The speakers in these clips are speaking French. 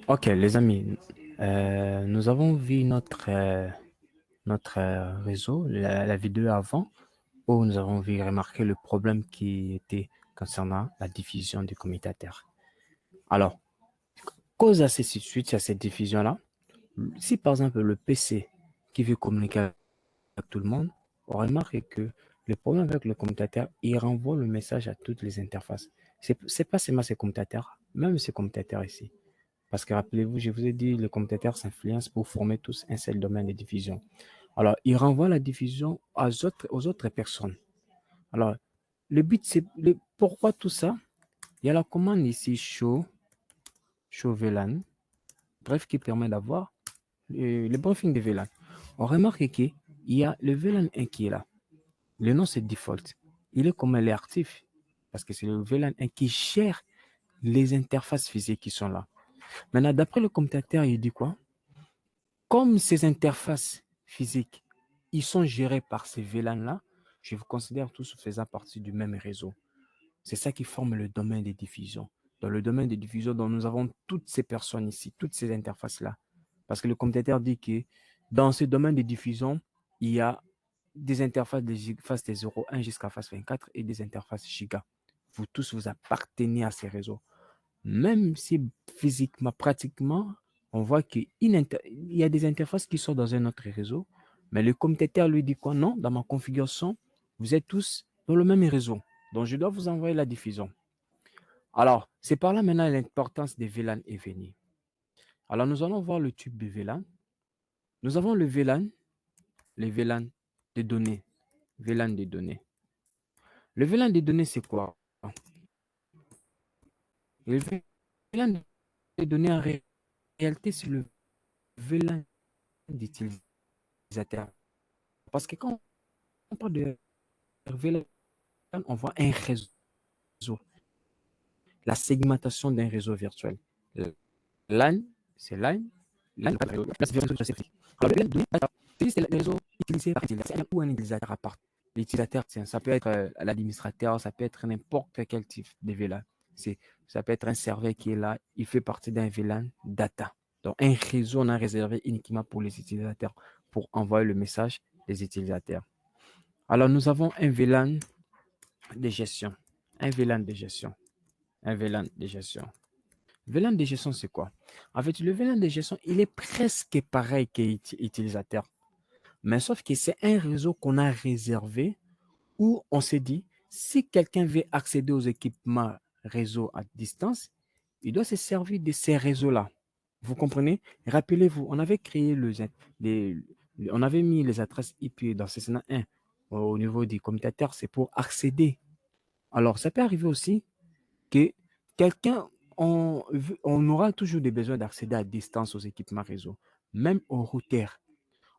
Ok, les amis, nous avons vu notre réseau, la vidéo avant, où nous avons vu remarquer le problème qui était concernant la diffusion du commutateur. Alors, cause à suite à cette diffusion-là, si par exemple le PC qui veut communiquer avec tout le monde, on remarque que le problème avec le commutateur, il renvoie le message à toutes les interfaces. C'est pas seulement ces commutateurs, même ces commutateurs ici. Parce que rappelez-vous, je vous ai dit, les commutateurs s'influencent pour former tous un seul domaine de diffusion. Alors, ils renvoient la diffusion aux autres personnes. Alors, le but, pourquoi tout ça? Il y a la commande ici, show VLAN, bref, qui permet d'avoir le briefing de VLAN. On remarque qu'il y a le VLAN 1 qui est là. Le nom, c'est default. Il est comme elle est actif, parce que c'est le VLAN 1 qui gère les interfaces physiques qui sont là. Maintenant, d'après le commutateur, il dit quoi? Comme ces interfaces physiques, ils sont gérés par ces VLAN-là, je vous considère tous faisant partie du même réseau. C'est ça qui forme le domaine de diffusion. Dans le domaine de diffusion, dont nous avons toutes ces personnes ici, toutes ces interfaces-là. Parce que le commentateur dit que dans ce domaine de diffusion, il y a des interfaces de phase des 0,1 jusqu'à phase 24 et des interfaces giga. Vous tous, vous appartenez à ces réseaux. Même si physiquement, pratiquement, on voit qu'il y a des interfaces qui sont dans un autre réseau, mais le communautaire lui dit quoi? Non, dans ma configuration, vous êtes tous dans le même réseau. Donc, je dois vous envoyer la diffusion. Alors, c'est par là maintenant l'importance des VLAN est venue. Alors, nous allons voir le type de VLAN. Nous avons le VLAN, les VLAN des données. VLAN des données. Le VLAN des données, c'est quoi? Le VLAN des données, en réalité, c'est le VLAN d'utilisateur. Parce que quand on parle de VLAN, on voit un réseau, la segmentation d'un réseau virtuel. LAN, c'est LAN. LAN, c'est le réseau utilisé par l'utilisateur ou un utilisateur à part. L'utilisateur, ça peut être l'administrateur, ça peut être n'importe quel type de VLAN. Ça peut être un serveur qui est là, il fait partie d'un VLAN data. Donc, un réseau, on a réservé uniquement pour les utilisateurs, pour envoyer le message des utilisateurs. Alors, nous avons un VLAN de gestion. Un VLAN de gestion. Un VLAN de gestion. VLAN de gestion, c'est quoi? En fait, le VLAN de gestion, il est presque pareil qu'utilisateur. Mais sauf que c'est un réseau qu'on a réservé où on s'est dit, si quelqu'un veut accéder aux équipements réseau à distance, il doit se servir de ces réseaux-là. Vous comprenez? Rappelez-vous, on avait créé les, on avait mis les adresses IP dans CCNA 1 au niveau des commutateurs, c'est pour accéder. Alors, ça peut arriver aussi que quelqu'un, on aura toujours des besoins d'accéder à distance aux équipements réseau, même au routeur.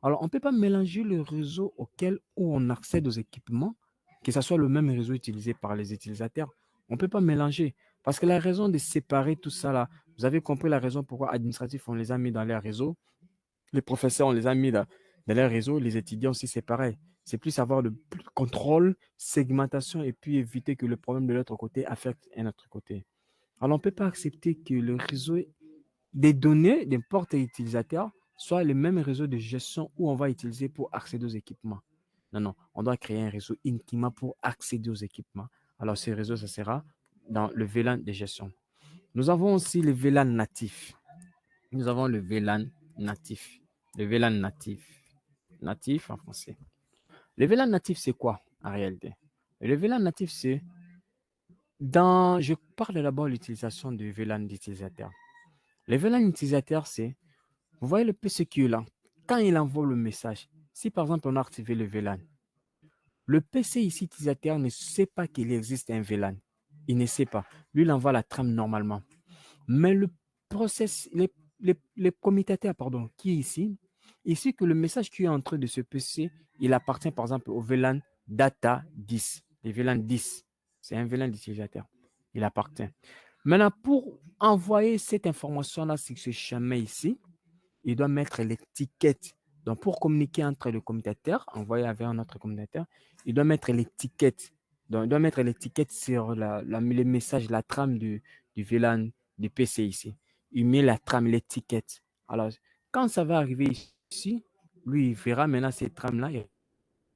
Alors, on ne peut pas mélanger le réseau auquel où on accède aux équipements, que ce soit le même réseau utilisé par les utilisateurs. On ne peut pas mélanger. Parce que la raison de séparer tout ça là, vous avez compris la raison pourquoi administratifs, on les a mis dans leur réseau, les professeurs, on les a mis dans leur réseau, les étudiants aussi, c'est pareil. C'est plus avoir le contrôle, segmentation et puis éviter que le problème de l'autre côté affecte un autre côté. Alors, on ne peut pas accepter que le réseau des données n'importe quel utilisateur soit le même réseau de gestion où on va utiliser pour accéder aux équipements. Non, non, on doit créer un réseau uniquement pour accéder aux équipements. Alors, ce réseau, ça sera dans le VLAN de gestion. Nous avons aussi le VLAN natif. Nous avons le VLAN natif. Le VLAN natif. Natif en français. Le VLAN natif, c'est quoi en réalité? Le VLAN natif, c'est je parle d'abord de l'utilisation du VLAN d'utilisateur. Le VLAN utilisateur, c'est, vous voyez le PCQ là, quand il envoie le message, si par exemple on a activé le VLAN, le PC ici utilisateur ne sait pas qu'il existe un VLAN. Il ne sait pas. Lui, il envoie la trame normalement. Mais le process, les commutateurs, pardon, qui est ici que le message qui est entré de ce PC, il appartient par exemple au VLAN data 10. Le VLAN 10, c'est un VLAN d'utilisateur. Il appartient. Maintenant, pour envoyer cette information-là sur ce chemin ici, il doit mettre l'étiquette. Donc, pour communiquer entre le commutateur, envoyer avec un autre commutateur, il doit mettre l'étiquette. Donc, il doit mettre l'étiquette sur le message, la trame du VLAN du PC ici. il met la trame, l'étiquette. Alors, quand ça va arriver ici, lui, il verra maintenant cette trame-là. Il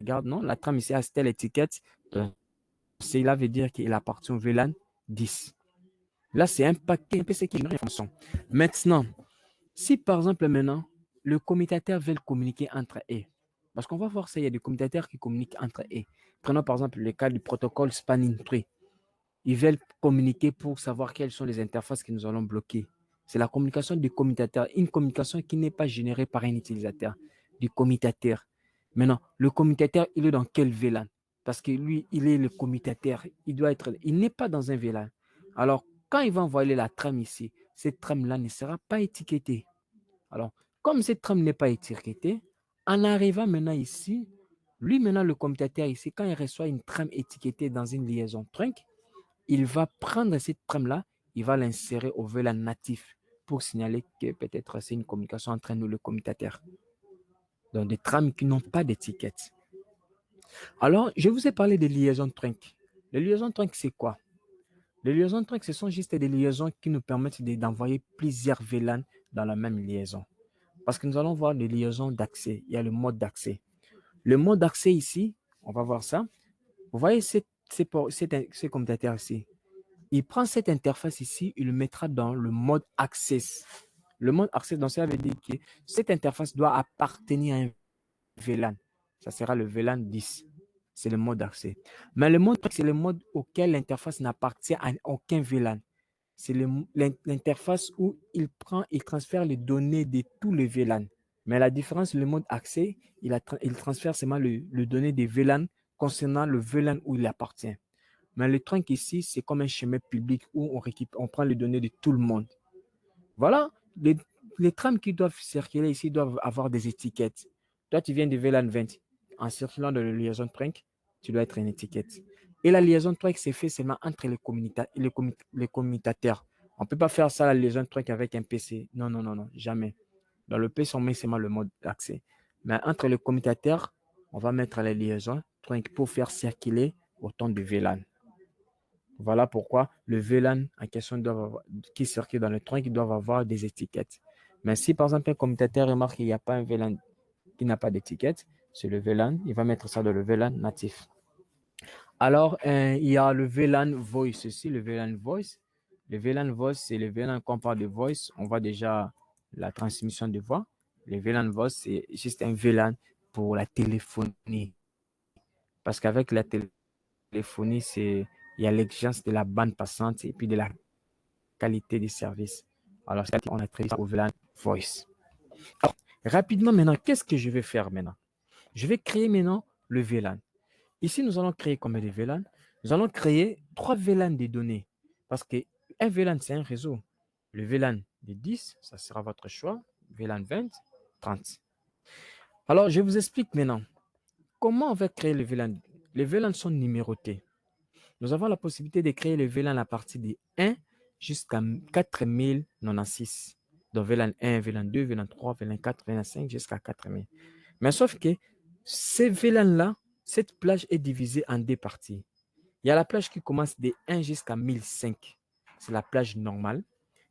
regarde, non, la trame ici a telle étiquette. Cela veut dire qu'il appartient au VLAN 10. Là, c'est un paquet, un PC qui génère l'information. Maintenant, si par exemple maintenant, le commutateur veut communiquer entre eux, parce qu'on va voir ça, il y a des commutateurs qui communiquent entre eux. Prenons par exemple le cas du protocole Spanning Tree. Ils veulent communiquer pour savoir quelles sont les interfaces que nous allons bloquer. C'est la communication du commutateur, une communication qui n'est pas générée par un utilisateur, du commutateur. Maintenant, le commutateur, il est dans quel VLAN? Parce que lui, il est le commutateur. Il n'est pas dans un VLAN. Alors, quand il va envoyer la trame ici, cette trame-là ne sera pas étiquetée. Alors, comme cette trame n'est pas étiquetée, en arrivant maintenant ici, lui maintenant le commutateur ici, quand il reçoit une trame étiquetée dans une liaison trunk, il va prendre cette trame-là, il va l'insérer au VLAN natif pour signaler que peut-être c'est une communication entre nous, le commutateur. Donc, des trames qui n'ont pas d'étiquette. Alors, je vous ai parlé des liaisons trunk. Les liaisons trunk, c'est quoi? Les liaisons trunk, ce sont juste des liaisons qui nous permettent d'envoyer plusieurs VLAN dans la même liaison. Parce que nous allons voir des liaisons d'accès. Il y a le mode d'accès. Le mode d'accès ici, on va voir ça. Vous voyez ces commutateurs ici. Il prend cette interface ici, il le mettra dans le mode access. Le mode access, donc ça veut dire que cette interface doit appartenir à un VLAN. Ça sera le VLAN 10. C'est le mode d'accès. Mais le mode, c'est le mode auquel l'interface n'appartient à aucun VLAN. C'est l'interface où il transfère les données de tous les VLAN. Mais la différence, le mode accès, il transfère seulement le données des VLAN concernant le VLAN où il appartient. Mais le trunk ici, c'est comme un chemin public où on prend les données de tout le monde. Voilà, les trames qui doivent circuler ici doivent avoir des étiquettes. Toi, tu viens de VLAN 20. En circulant dans la liaison trunk, tu dois être une étiquette. Et la liaison trunk, c'est fait seulement entre les commutateurs. On ne peut pas faire ça, la liaison trunk, avec un PC. Non, non, non, non, jamais. Dans le PC, on met seulement le mode d'accès. Mais entre les commutateurs, on va mettre la liaison trunk pour faire circuler autant de VLAN. Voilà pourquoi le VLAN en question qui circule dans le trunk doivent avoir des étiquettes. Mais si par exemple un commutateur remarque qu'il n'y a pas un VLAN qui n'a pas d'étiquette, c'est le VLAN, il va mettre ça dans le VLAN natif. Alors, il y a le VLAN voice aussi, le VLAN voice. Le VLAN voice, c'est le VLAN qu'on parle de voice. On voit déjà la transmission de voix. Le VLAN voice, c'est juste un VLAN pour la téléphonie. Parce qu'avec la téléphonie, il y a l'exigence de la bande passante et puis de la qualité des services. Alors, on a créé ça au VLAN Voice. Alors, rapidement maintenant, qu'est-ce que je vais faire maintenant? Je vais créer maintenant le VLAN. Ici, nous allons créer combien de VLAN? Nous allons créer 3 VLAN de données. Parce que un VLAN, c'est un réseau. Le VLAN de 10, ça sera votre choix. VLAN 20, 30. Alors, je vous explique maintenant. Comment on va créer le VLAN? Les VLAN sont numérotés. Nous avons la possibilité de créer le VLAN à partir de 1 jusqu'à 4096. Donc VLAN 1, VLAN 2, VLAN 3, VLAN 4, VLAN 5 jusqu'à 4000. Mais sauf que ces VLAN-là, cette plage est divisée en deux parties. Il y a la plage qui commence de 1 jusqu'à 1005. C'est la plage normale.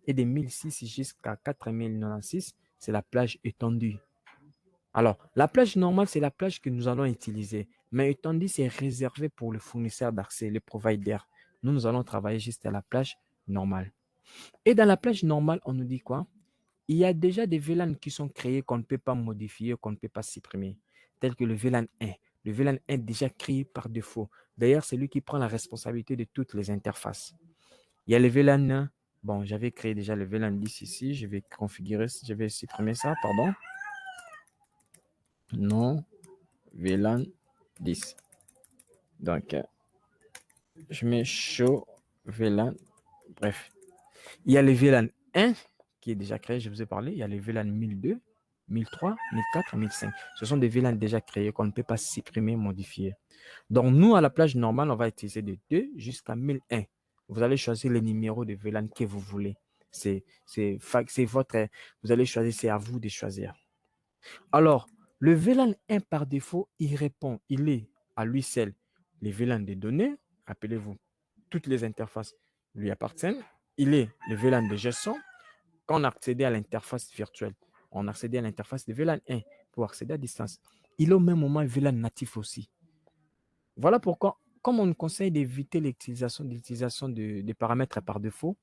Et de 1006 jusqu'à 4096, c'est la plage étendue. Alors, la plage normale, c'est la plage que nous allons utiliser. Mais étant dit, c'est réservé pour le fournisseur d'accès, le provider. Nous allons travailler juste à la plage normale. Et dans la plage normale, on nous dit quoi? Il y a déjà des VLAN qui sont créés qu'on ne peut pas modifier, qu'on ne peut pas supprimer, tel que le VLAN 1. Le VLAN 1 est déjà créé par défaut. D'ailleurs, c'est lui qui prend la responsabilité de toutes les interfaces. Il y a le VLAN 1. Bon, j'avais créé déjà le VLAN 10 ici. Je vais configurer, je vais supprimer ça, pardon. Non, VLAN 10. Donc, je mets show VLAN. Bref, il y a le VLAN 1 qui est déjà créé, je vous ai parlé. Il y a le VLAN 1002, 1003, 1004, 1005. Ce sont des VLAN déjà créés qu'on ne peut pas supprimer, modifier. Donc, nous, à la plage normale, on va utiliser de 2 jusqu'à 1001. Vous allez choisir les numéros de VLAN que vous voulez. C'est votre, vous allez choisir, c'est à vous de choisir. Alors, le VLAN 1 par défaut, il répond, il est à lui seul les VLAN des données. Rappelez-vous, toutes les interfaces lui appartiennent. Il est le VLAN de gestion. quand on accédait à l'interface virtuelle, on accédait à l'interface de VLAN 1 pour accéder à distance. Il est au même moment VLAN natif aussi. Voilà pourquoi, comme on nous conseille d'éviter l'utilisation des paramètres par défaut,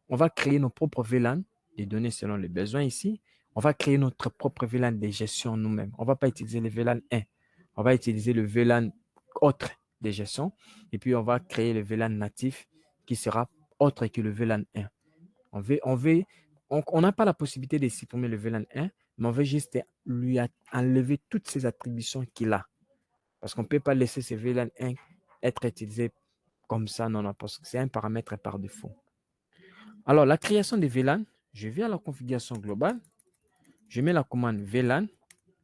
on va créer nos propres VLAN, des données selon les besoins ici. On va créer notre propre VLAN de gestion nous-mêmes. On ne va pas utiliser le VLAN 1. On va utiliser le VLAN autre de gestion. Et puis, on va créer le VLAN natif qui sera autre que le VLAN 1. On n'a pas la possibilité de supprimer le VLAN 1, mais on veut juste lui enlever toutes ces attributions qu'il a. Parce qu'on ne peut pas laisser ce VLAN 1 être utilisé comme ça, non, non, parce que c'est un paramètre par défaut. Alors, la création des VLAN, je vais à la configuration globale, je mets la commande VLAN,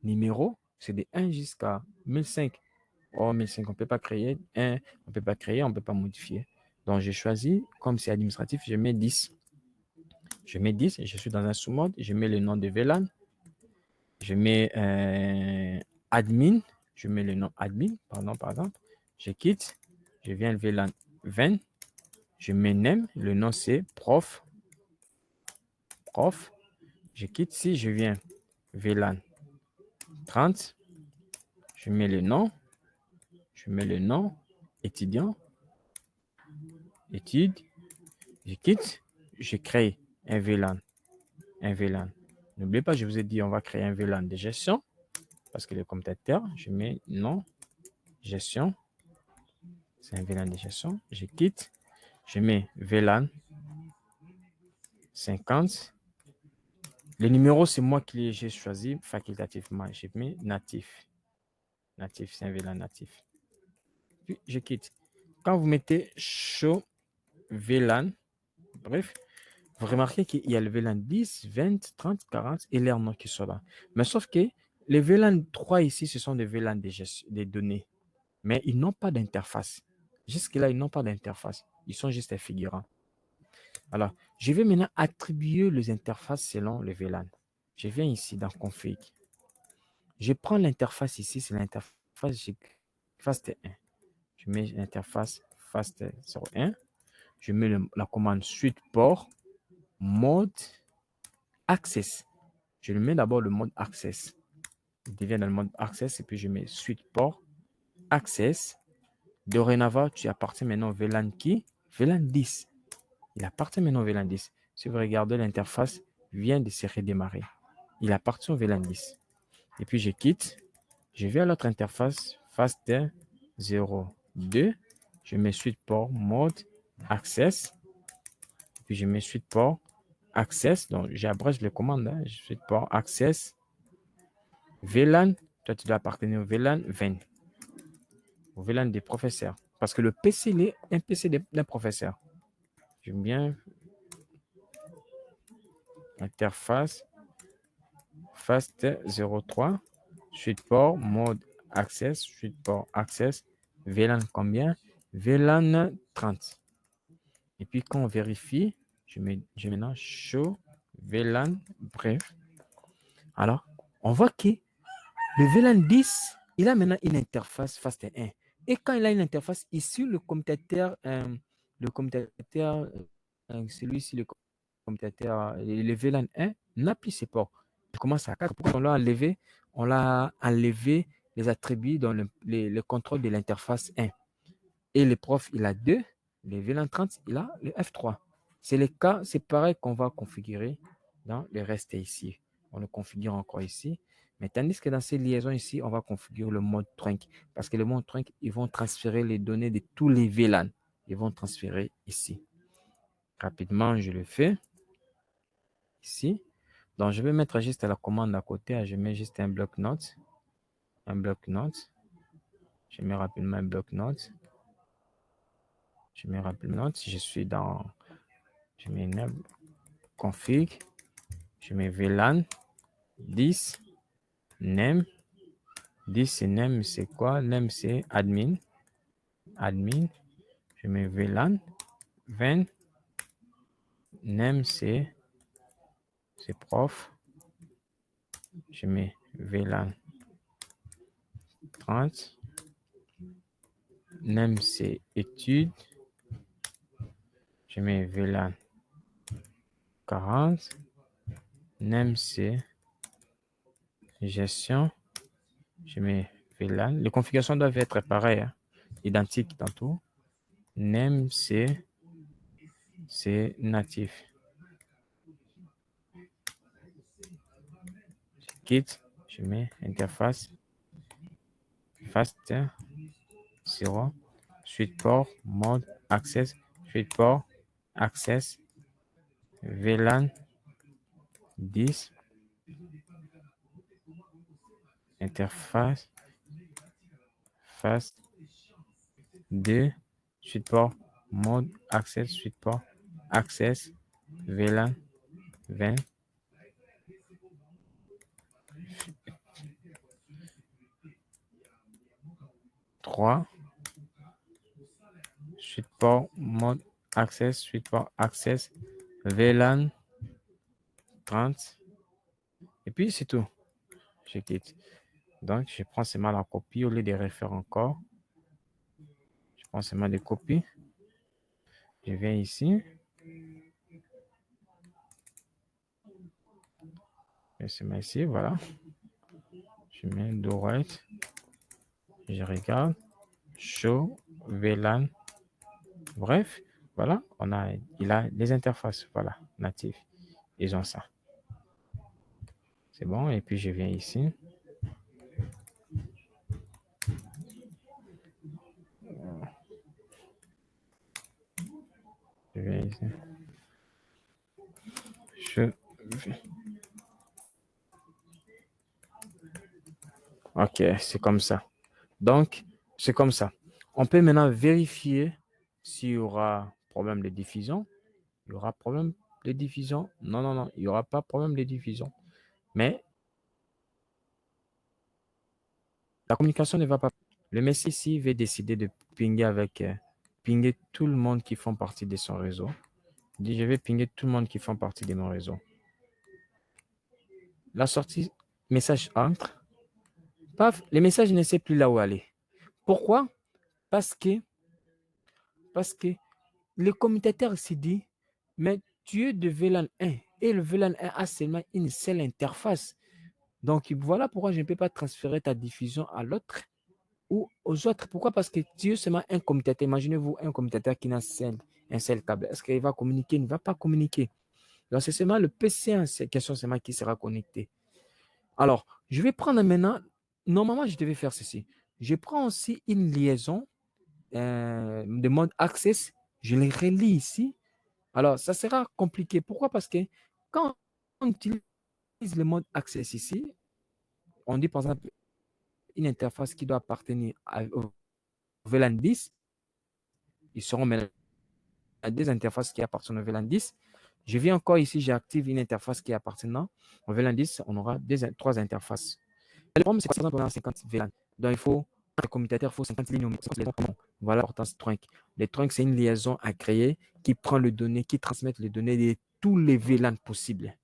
numéro, c'est de 1 jusqu'à 1005. Oh, 1005, on ne peut pas créer, 1, on ne peut pas créer, on ne peut pas modifier. Donc, j'ai choisi, comme c'est administratif, je mets 10. Je mets 10, je suis dans un sous-mode, je mets le nom de VLAN, je mets admin, je mets le nom admin, pardon, par exemple, je quitte, je viens le VLAN 20, je mets name, le nom c'est prof, je quitte ici, je viens VLAN 30, je mets le nom, étudiant, étude, je quitte, je crée un VLAN. N'oubliez pas, je vous ai dit, on va créer un VLAN de gestion parce que le commutateur, je mets nom, gestion, c'est un VLAN de gestion. Je quitte, je mets VLAN 50. Le numéro, c'est moi qui j'ai choisi facultativement. J'ai mis natif. Natif, c'est un VLAN natif. Puis, je quitte. Quand vous mettez show VLAN, bref, vous remarquez qu'il y a le VLAN 10, 20, 30, 40 et leurs noms qui sont là. Mais sauf que les VLAN 3 ici, ce sont des VLAN des données. Mais ils n'ont pas d'interface. Jusque-là, ils n'ont pas d'interface. Ils sont juste des figurants. Alors, je vais maintenant attribuer les interfaces selon le VLAN. Je viens ici dans Config. Je prends l'interface ici, c'est l'interface FAST1. Je mets l'interface FAST01. Je mets la commande suite port mode access. Je mets d'abord le mode access. Je deviens dans le mode access et puis je mets suite port access. Dorénavant, tu appartiens maintenant au VLAN qui? VLAN 10. Il appartient maintenant au VLAN 10. Si vous regardez, l'interface vient de se redémarrer. Il appartient au VLAN 10. Et puis, je quitte. Je vais à l'autre interface, FAST02. Je mets suite port mode access. Puis, je mets suite port access. Donc, j'abrège les commandes. Hein. Suite port access. VLAN. Toi, tu dois appartenir au VLAN 20. Au VLAN des professeurs. Parce que le PC, il est un PC d'un professeur. J'aime bien interface FAST03, suite port, mode access, suite port access, VLAN combien? VLAN 30. Et puis quand on vérifie, je mets maintenant show VLAN, bref. Alors, on voit que le VLAN 10, il a maintenant une interface FAST1. Et quand il a une interface ici, le commutateur, celui-ci, le commutateur, le VLAN 1 n'a plus ses ports. Il commence à 4. Pourquoi on l'a enlevé les attributs dans le contrôle de l'interface 1. Et le prof, il a 2. Le VLAN 30, il a le F3. C'est le cas, c'est pareil qu'on va configurer dans le reste ici. On le configure encore ici. Mais tandis que dans ces liaisons ici, on va configurer le mode trunk. Parce que le mode trunk, ils vont transférer les données de tous les VLAN. Ils vont transférer ici. Rapidement, je le fais. Ici. Donc, je vais mettre juste la commande à côté. Je mets juste un bloc-notes. Un bloc-notes. Je mets rapidement un bloc-notes. Je mets rapidement. Je suis dans... Je mets une config. Je mets VLAN 10. Name. 10, c'est name, c'est quoi? Name, c'est admin. Admin. Je mets VLAN 20. Name, c'est prof. Je mets VLAN 30. Name, c'est étude. Je mets VLAN 40. Name, c'est gestion. Je mets VLAN. Les configurations doivent être pareilles, hein, identiques tantôt. Name, c'est natif. Git, je mets interface. Fast 0. Suite port, mode, access. Suite port, access. VLAN 10. Interface. Fast 2. Suite port, mode, access. Suite port, access. VLAN 20. 3. Suite port, mode, access. Suite port, access. VLAN 30. Et puis, c'est tout. Je quitte. Donc, je prends seulement la copie au lieu de refaire encore. Je prends seulement des copies. Je viens ici. Je mets ici, voilà. Je mets do right. Je regarde. Show, VLAN. Bref, voilà. Il a les interfaces, voilà, natives. Ils ont ça. C'est bon. Et puis, je viens ici. Je viens ici. OK, c'est comme ça. Donc, c'est comme ça. On peut maintenant vérifier s'il y aura problème de diffusion. Il y aura problème de diffusion. Non, non, non. Il n'y aura pas problème de diffusion. Mais la communication ne va pas. Le Messie ici va décider de pinguer pinguer tout le monde qui font partie de son réseau. Il dit, je vais pinguer tout le monde qui font partie de mon réseau. La sortie, message entre. Paf, le message ne sait plus là où aller. Pourquoi? Parce que le commutateur s'est dit, mais tu es de VLAN 1 et le VLAN 1 a seulement une seule interface. Donc, voilà pourquoi je ne peux pas transférer ta diffusion à l'autre ou aux autres. Pourquoi? Parce que tu es seulement un commutateur. Imaginez-vous un commutateur qui n'a un seul câble. Est-ce qu'il va communiquer? Il ne va pas communiquer. Donc, c'est seulement le PC en question seulement qui sera connecté. Alors, je vais prendre maintenant, normalement, je devais faire ceci. Je prends aussi une liaison de mode access. Je les relie ici. Alors, ça sera compliqué. Pourquoi? Parce que quand on utilise le mode access ici, on dit par exemple une interface qui doit appartenir au VLAN 10. Ils seront maintenant des interfaces qui appartiennent au VLAN 10. Je viens encore ici, j'active une interface qui appartient au VLAN 10. On aura trois interfaces. Le problème, c'est que par exemple, on a 50 VLAN. Donc, il faut, un commutateur, il faut 50 lignes. Voilà l'importance trunk. Les trunks, c'est une liaison à créer qui prend les données, qui transmet les données de tous les VLAN possibles.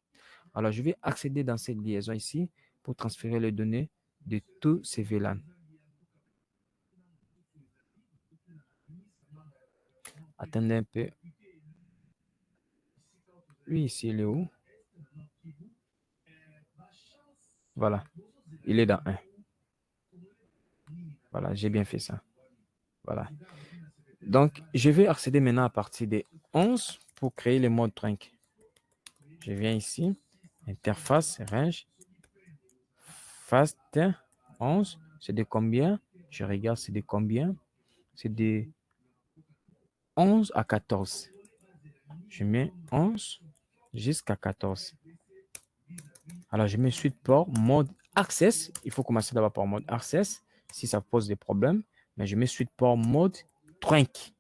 Alors, je vais accéder dans cette liaison ici pour transférer les données de tous ces VLAN. Attendez un peu. Lui, ici, il est où? Voilà. Il est dans 1. Voilà, j'ai bien fait ça. Voilà. Donc, je vais accéder maintenant à partir des 11 pour créer le mode trunk. Je viens ici, interface, range, fast 11, c'est de combien? Je regarde, c'est de combien? C'est de 11 à 14. Je mets 11 jusqu'à 14. Alors, je mets suite port, mode access. Il faut commencer d'abord par mode access si ça pose des problèmes. Mais je mets suite port, mode trunk.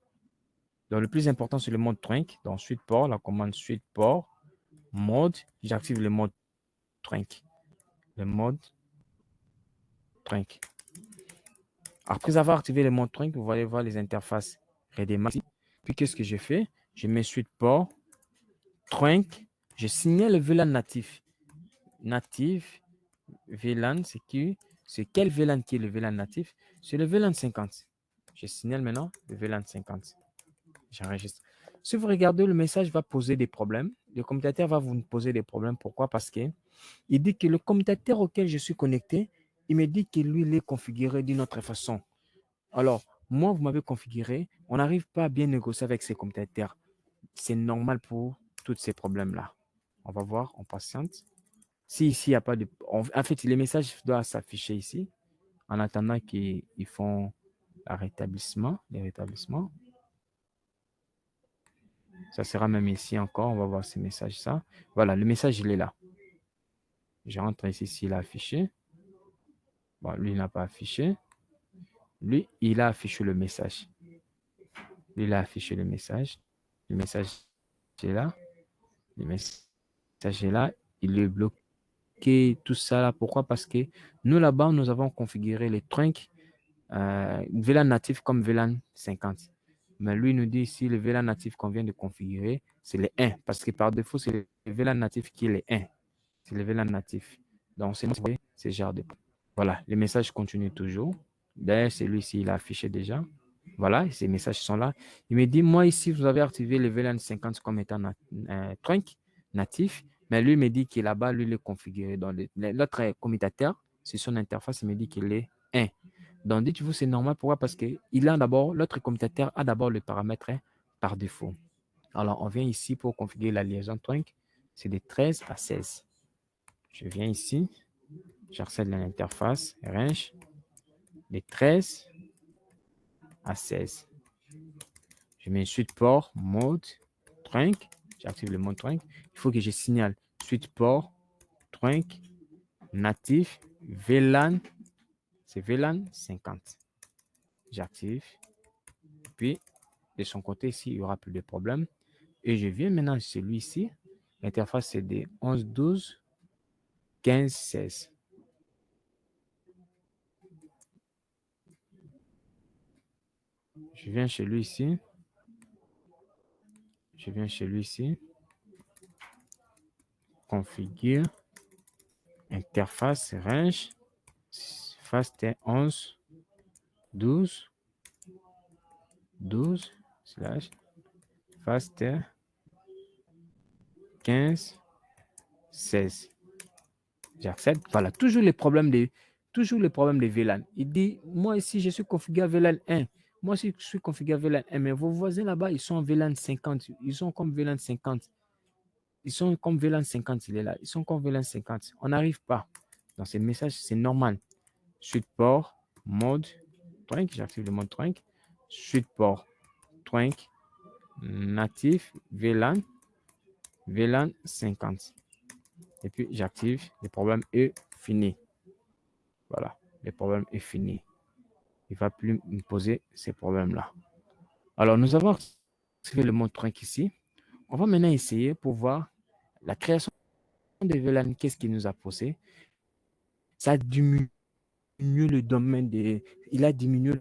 Donc, le plus important, c'est le mode trunk. Donc, suite port, la commande suite port, mode, j'active le mode trunk. Le mode trunk. Après avoir activé le mode trunk, vous allez voir les interfaces redémarrer. Puis, qu'est-ce que je fais? Je mets suite port, trunk, je signale le VLAN natif. Natif, VLAN, c'est quel VLAN qui est le VLAN natif? C'est le VLAN 50. Je signale maintenant le VLAN 50. J'enregistre. Si vous regardez, le message va poser des problèmes. le commutateur va vous poser des problèmes. Pourquoi? Parce que il dit que le commutateur auquel je suis connecté, il me dit que lui, il est configuré d'une autre façon. Alors, moi, vous m'avez configuré, on n'arrive pas à bien négocier avec ces commutateurs. C'est normal pour tous ces problèmes-là. On va voir, on patiente. Si ici, il n'y a pas de... En fait, les messages doivent s'afficher ici en attendant qu'ils font les rétablissements. Ça sera même ici encore. On va voir ces messages, ça. Voilà, le message, il est là. Je rentre ici, s'il a affiché. Bon, lui, il n'a pas affiché. Lui, il a affiché le message. Lui, il a affiché le message. Le message est là. Le message est là. Il est bloqué, tout ça là. Pourquoi? Parce que nous, là-bas, nous avons configuré les trunks VLAN natif comme VLAN 50. Mais lui nous dit ici, le VLAN natif qu'on vient de configurer, c'est le 1. Parce que par défaut, c'est le VLAN natif qui est le 1. C'est le VLAN natif. Donc, c'est genre de... Voilà, les messages continuent toujours. D'ailleurs, celui-ci, il a affiché déjà. Voilà, ces messages sont là. Il me dit, moi ici, vous avez activé le VLAN 50 comme étant trunk natif. Mais lui, il me dit qu'il est là-bas, lui, il est configuré. Dans l'autre commutateur, sur son interface, il me dit qu'il est 1. Donc, dites-vous, c'est normal. Pourquoi? Parce que l'autre commutateur a d'abord le paramètre par défaut. Alors, on vient ici pour configurer la liaison trunk. C'est de 13 à 16. Je viens ici, j'accède à l'interface range de 13 à 16. Je mets suite port, mode, trunk. J'active le mode trunk. Il faut que je signale suite port, trunk, natif, VLAN. C'est VLAN 50. J'active. Puis, de son côté ici, il n'y aura plus de problème. Et je viens maintenant celui-ci. L'interface, c'est des 11, 12, 15, 16. Je viens chez lui ici. Je viens chez lui ici. Configure. Interface range. Fast 11, 12, 12, slash. Fast 15, 16. J'accepte. Voilà, toujours les problèmes de VLAN. Il dit, moi ici, je suis configuré à VLAN 1. Moi aussi, je suis configuré à VLAN 1, mais vos voisins là-bas, ils sont en VLAN 50. Ils sont comme VLAN 50. Ils sont comme VLAN 50, il est là. Ils sont comme VLAN 50. On n'arrive pas. Dans ces messages, c'est normal. Suite port, mode, trunk, j'active le mode trunk. Suite port, trunk, natif, VLAN, VLAN 50. Et puis, j'active. Le problème est fini. Voilà, le problème est fini. Il ne va plus me poser ces problèmes-là. Alors, nous avons activé le mode trunk ici. On va maintenant essayer pour voir la création de VLAN. Qu'est-ce qu'il nous a posé? Ça diminue le domaine de... Il a diminué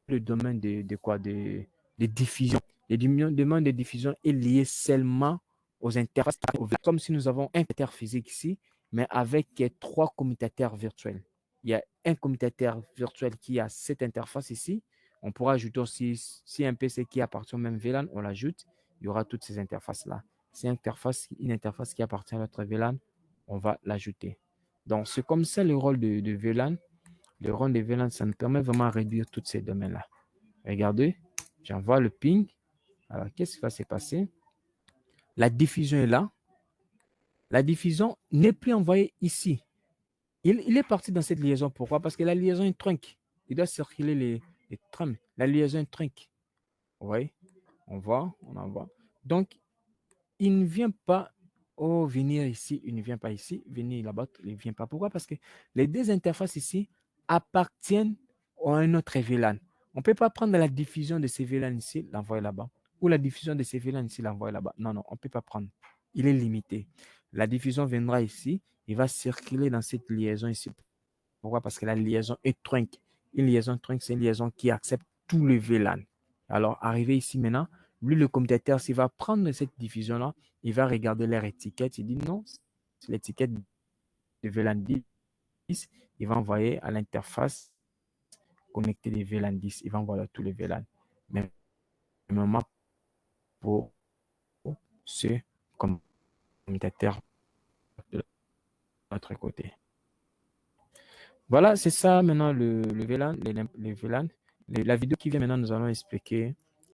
le domaine de quoi? De diffusion. Le domaine de diffusion est lié seulement aux interfaces. Comme si nous avons un commutateur physique ici, mais avec trois commutateurs virtuels. Il y a un commutateur virtuel qui a cette interface ici. On pourra ajouter aussi, si un PC qui appartient au même VLAN, on l'ajoute, il y aura toutes ces interfaces-là. Si une interface qui appartient à notre VLAN, on va l'ajouter. Donc, c'est comme ça le rôle de VLAN. Le rôle de VLAN, ça nous permet vraiment de réduire tous ces domaines-là. Regardez, j'envoie le ping. Alors, qu'est-ce qui va se passer? La diffusion est là. La diffusion n'est plus envoyée ici. Il est parti dans cette liaison. Pourquoi? Parce que la liaison est trunk. Il doit circuler les trams. La liaison est trunk. Oui, on voit, on envoie. Donc, il ne vient pas venir ici, il ne vient pas ici, venir là-bas, il ne vient pas. Pourquoi? Parce que les deux interfaces ici appartiennent à un autre VLAN. On ne peut pas prendre la diffusion de ces VLAN ici, l'envoyer là-bas, ou la diffusion de ces VLAN ici, l'envoyer là-bas. Non, non, on ne peut pas prendre. Il est limité. La diffusion viendra ici, il va circuler dans cette liaison ici. Pourquoi? Parce que la liaison est trunk. Une liaison trunk, c'est une liaison qui accepte tous les VLAN. Alors, arrivé ici maintenant, lui, le commutateur, s'il va prendre cette diffusion-là, il va regarder leur étiquette. Il dit non, c'est l'étiquette de VLAN 10. Il va envoyer à l'interface connectée des VLAN 10. Il va envoyer à tous les VLAN. Mais moment pour ce commutateur. commutateur de l'autre côté. Voilà, c'est ça maintenant le VLAN, les VLAN. La vidéo qui vient maintenant, nous allons expliquer